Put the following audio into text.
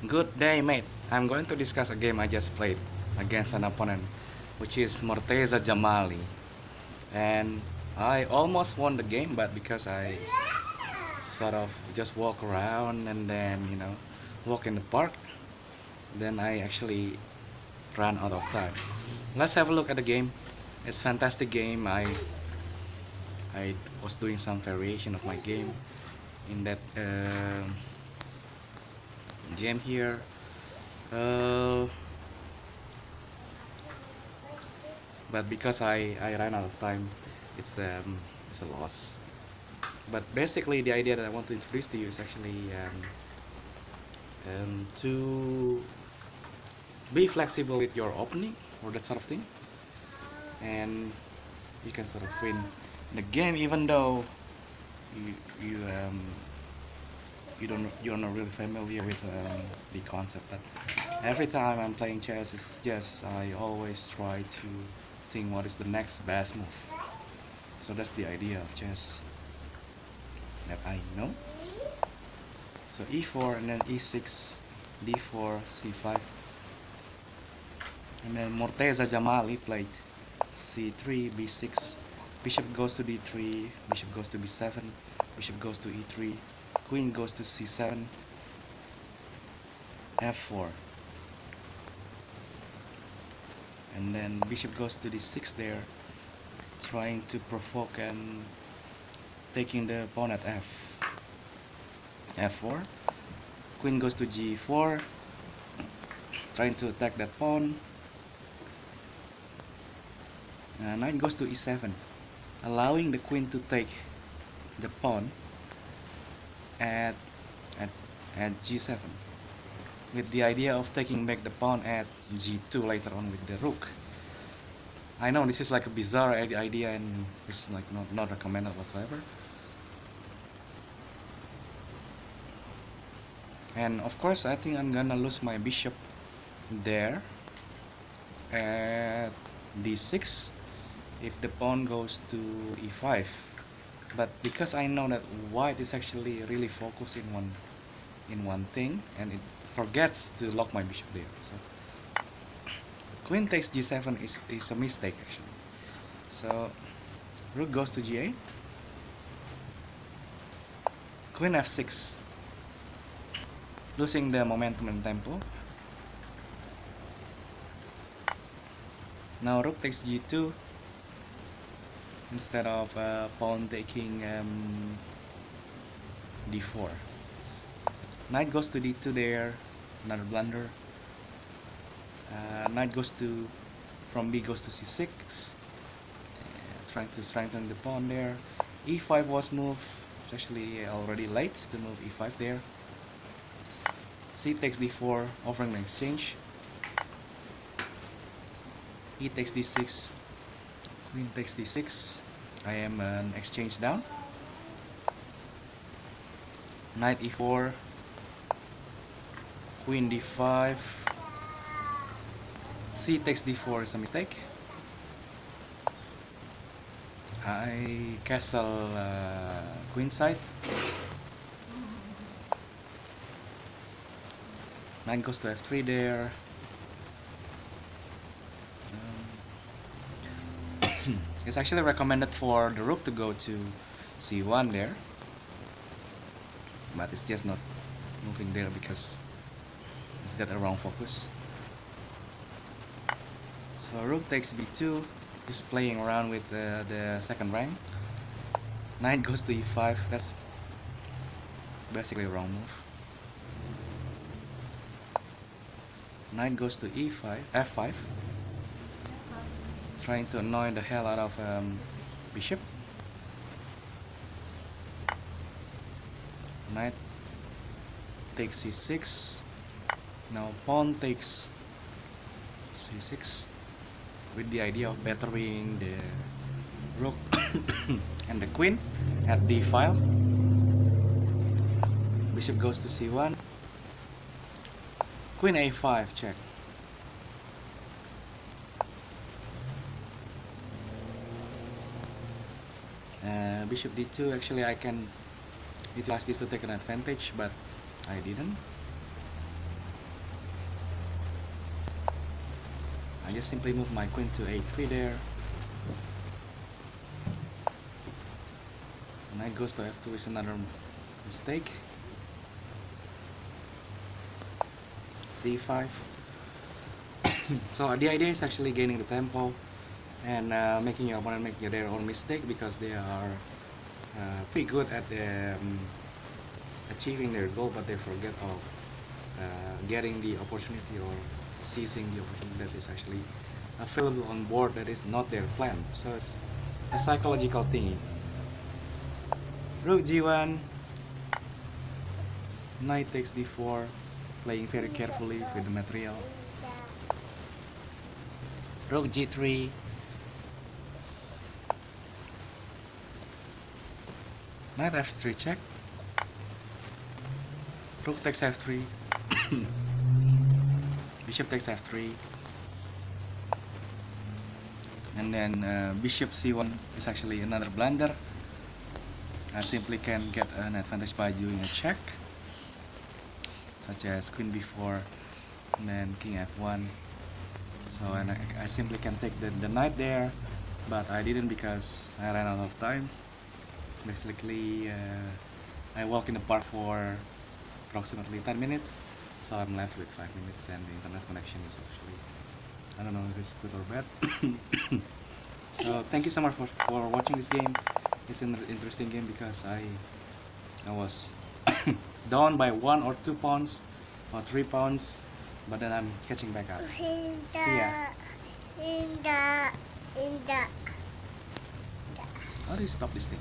Good day, mate. I'm going to discuss a game I just played against an opponent, which is mortezajamali. And I almost won the game, but because I sort of just walk around and then, walk in the park, then I actually ran out of time. Let's have a look at the game. It's a fantastic game. I was doing some variation of my game in that game here. Uh, but because I ran out of time, it's a loss. But basically, the idea that I want to introduce to you is actually to be flexible with your opening or that sort of thing, and you can sort of win the game even though you you um, you're not really familiar with the concept. But every time I'm playing chess, it's just I always try to think what is the next best move. So that's the idea of chess that I know. So e4 and then e6, d4, c5, and then mortezajamali played c3, b6, bishop goes to d3, bishop goes to b7, bishop goes to e3, queen goes to c7, f4, and then bishop goes to d6 there, trying to provoke and taking the pawn at f4, queen goes to g4, trying to attack that pawn. Knight goes to e7, allowing the queen to take the pawn at g7, with the idea of taking back the pawn at g2 later on with the rook. I know this is like a bizarre idea and this is like not recommended whatsoever. And of course I think I'm gonna lose my bishop there at d6 if the pawn goes to e5, but because I know that white is actually really focused in one thing and it forgets to lock my bishop there, so queen takes g7 is a mistake actually. So rook goes to g8, queen f6, losing the momentum and tempo. Now rook takes g2 instead of pawn taking d4. Knight goes to d2 there, another blunder. Knight goes to, from b goes to c6, trying to strengthen the pawn there. e5 was moved. It's actually already late to move e5 there. C takes d4, offering an exchange. E takes d6, queen takes d6. I am an exchange down. Knight e4, queen d5, C takes d4 is a mistake. I castle queen side. Knight goes to f3 there. It's actually recommended for the rook to go to c1 there, but it's just not moving there because it's got a wrong focus. So rook takes b2, just playing around with the second rank. Knight goes to e5, that's basically a wrong move. Knight goes to e5, f5, trying to annoy the hell out of bishop. Knight takes c6. Now pawn takes c6 with the idea of battering the rook and the queen at d file. Bishop goes to c1. Queen a5 check. Bishop d2, actually I can utilize this to take an advantage, but I didn't. just simply move my queen to a3 there. Knight goes to f2 is another mistake. c5. So the idea is actually gaining the tempo and making your opponent make their own mistake, because they are pretty good at achieving their goal, but they forget of getting the opportunity or seizing the opportunity that is actually available on board that is not their plan. So it's a psychological thing. Rook g1, knight takes d4, playing very carefully with the material. Rook g3, knight f3 check, rook takes f3, bishop takes f3, and then bishop c1 is actually another blunder. I simply can get an advantage by doing a check, such as queen b4 and then king f1. So and I simply can take the knight there, but I didn't because I ran out of time. Basically, I walk in the park for approximately 10 minutes, so I'm left with 5 minutes, and the internet connection is actually, I don't know if it's good or bad. So thank you so much for watching this game. It's an interesting game because I was down by 1 or 2 pounds or 3 pounds, but then I'm catching back up. See ya. How do you stop this thing?